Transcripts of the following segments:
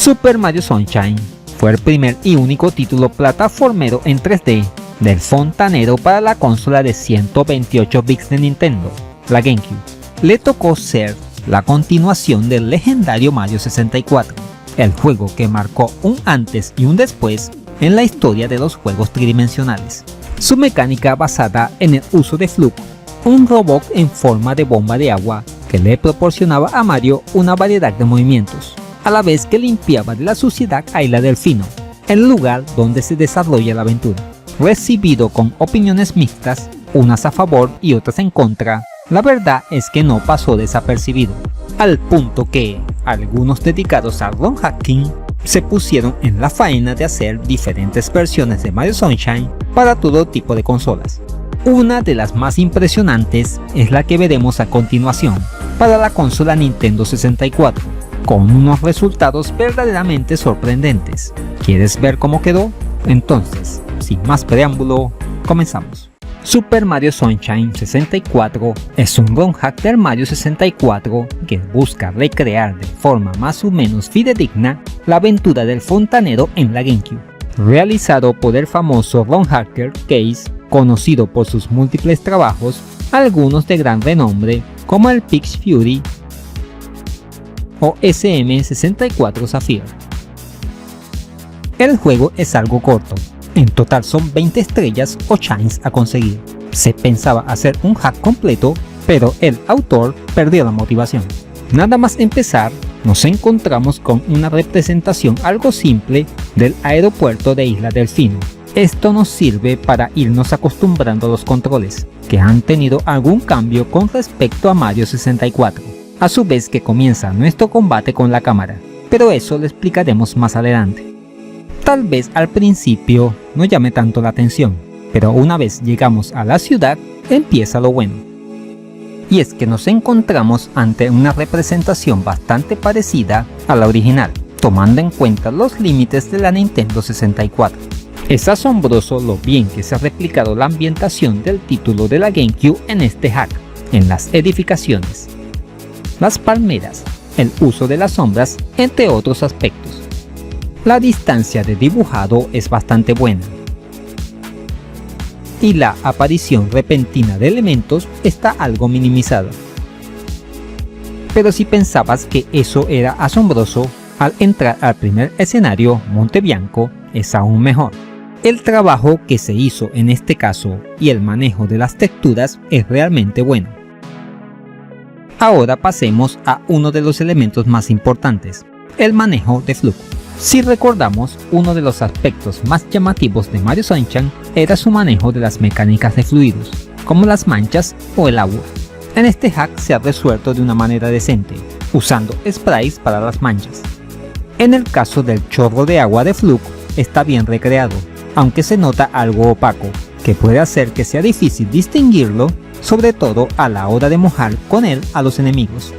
Super Mario Sunshine fue el primer y único título plataformero en 3D del fontanero para la consola de 128 bits de Nintendo, la GameCube. Le tocó ser la continuación del legendario Mario 64, el juego que marcó un antes y un después en la historia de los juegos tridimensionales. Su mecánica basada en el uso de Fluke, un robot en forma de bomba de agua que le proporcionaba a Mario una variedad de movimientos, a la vez que limpiaba de la suciedad a Isla Delfino, el lugar donde se desarrolla la aventura. Recibido con opiniones mixtas, unas a favor y otras en contra, la verdad es que no pasó desapercibido, al punto que algunos dedicados al ROM hacking se pusieron en la faena de hacer diferentes versiones de Mario Sunshine para todo tipo de consolas. Una de las más impresionantes es la que veremos a continuación para la consola Nintendo 64, con unos resultados verdaderamente sorprendentes. ¿Quieres ver cómo quedó? Entonces, sin más preámbulo, comenzamos. Super Mario Sunshine 64 es un ROM hack del Mario 64 que busca recrear de forma más o menos fidedigna la aventura del fontanero en la GameCube, realizado por el famoso ROM hacker Case, conocido por sus múltiples trabajos, algunos de gran renombre como el Pix Fury o SM64 Sapphire. El juego es algo corto, en total son 20 estrellas o shines a conseguir. Se pensaba hacer un hack completo, pero el autor perdió la motivación. Nada más empezar, nos encontramos con una representación algo simple del aeropuerto de Isla Delfino. Esto nos sirve para irnos acostumbrando a los controles, que han tenido algún cambio con respecto a Mario 64, a su vez que comienza nuestro combate con la cámara, pero eso lo explicaremos más adelante. Tal vez al principio no llame tanto la atención, pero una vez llegamos a la ciudad, empieza lo bueno. Y es que nos encontramos ante una representación bastante parecida a la original, tomando en cuenta los límites de la Nintendo 64. Es asombroso lo bien que se ha replicado la ambientación del título de la GameCube en este hack, en las edificaciones, las palmeras, el uso de las sombras, entre otros aspectos. La distancia de dibujado es bastante buena y la aparición repentina de elementos está algo minimizada. Pero si pensabas que eso era asombroso, al entrar al primer escenario, Monte Bianco, es aún mejor. El trabajo que se hizo en este caso y el manejo de las texturas es realmente bueno. Ahora pasemos a uno de los elementos más importantes, el manejo de flujo. Si recordamos, uno de los aspectos más llamativos de Mario Sunshine era su manejo de las mecánicas de fluidos, como las manchas o el agua. En este hack se ha resuelto de una manera decente, usando sprays para las manchas. En el caso del chorro de agua de Fluke, está bien recreado, aunque se nota algo opaco, que puede hacer que sea difícil distinguirlo, sobre todo a la hora de mojar con él a los enemigos.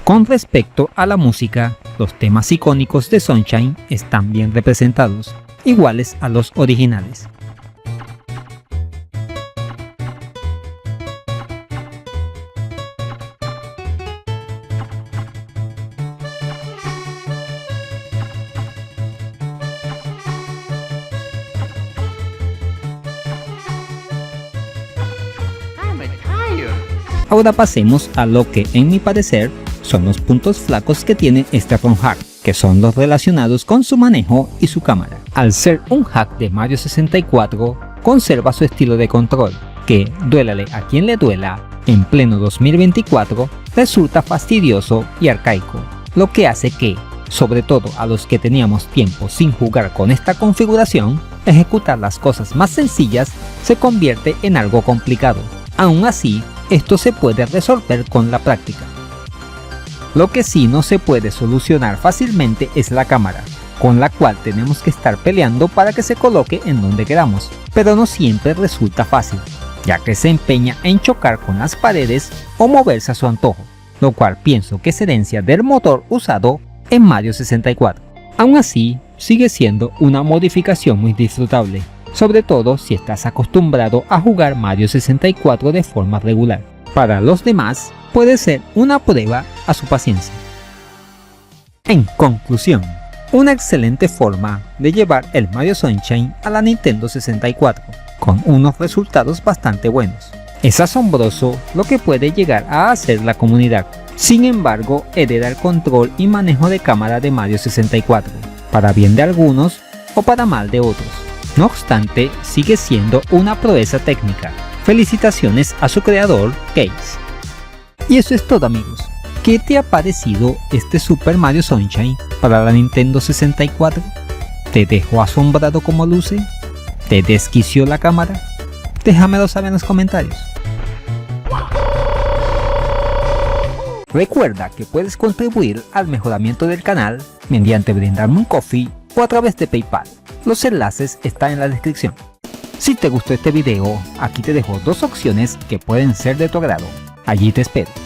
Con respecto a la música, los temas icónicos de Sunshine están bien representados, iguales a los originales. Ahora pasemos a lo que, en mi parecer, son los puntos flacos que tiene este ROM hack, que son los relacionados con su manejo y su cámara. Al ser un hack de Mario 64, conserva su estilo de control, que, duélale a quien le duela, en pleno 2024, resulta fastidioso y arcaico, lo que hace que, sobre todo a los que teníamos tiempo sin jugar con esta configuración, ejecutar las cosas más sencillas se convierte en algo complicado. Aún así, esto se puede resolver con la práctica. Lo que sí no se puede solucionar fácilmente es la cámara, con la cual tenemos que estar peleando para que se coloque en donde queramos, pero no siempre resulta fácil, ya que se empeña en chocar con las paredes o moverse a su antojo, lo cual pienso que es herencia del motor usado en Mario 64. Aún así, sigue siendo una modificación muy disfrutable, sobre todo si estás acostumbrado a jugar Mario 64 de forma regular. Para los demás, puede ser una prueba a su paciencia. En conclusión, una excelente forma de llevar el Mario Sunshine a la Nintendo 64, con unos resultados bastante buenos. Es asombroso lo que puede llegar a hacer la comunidad. Sin embargo, hereda el control y manejo de cámara de Mario 64, para bien de algunos o para mal de otros. No obstante, sigue siendo una proeza técnica. Felicitaciones a su creador, Case. Y eso es todo, amigos. ¿Qué te ha parecido este Super Mario Sunshine para la Nintendo 64? ¿Te dejó asombrado como luce? ¿Te desquició la cámara? Déjamelo saber en los comentarios. Recuerda que puedes contribuir al mejoramiento del canal mediante brindarme un coffee o a través de PayPal. Los enlaces están en la descripción. Si te gustó este video, aquí te dejo dos opciones que pueden ser de tu agrado. Allí te espero.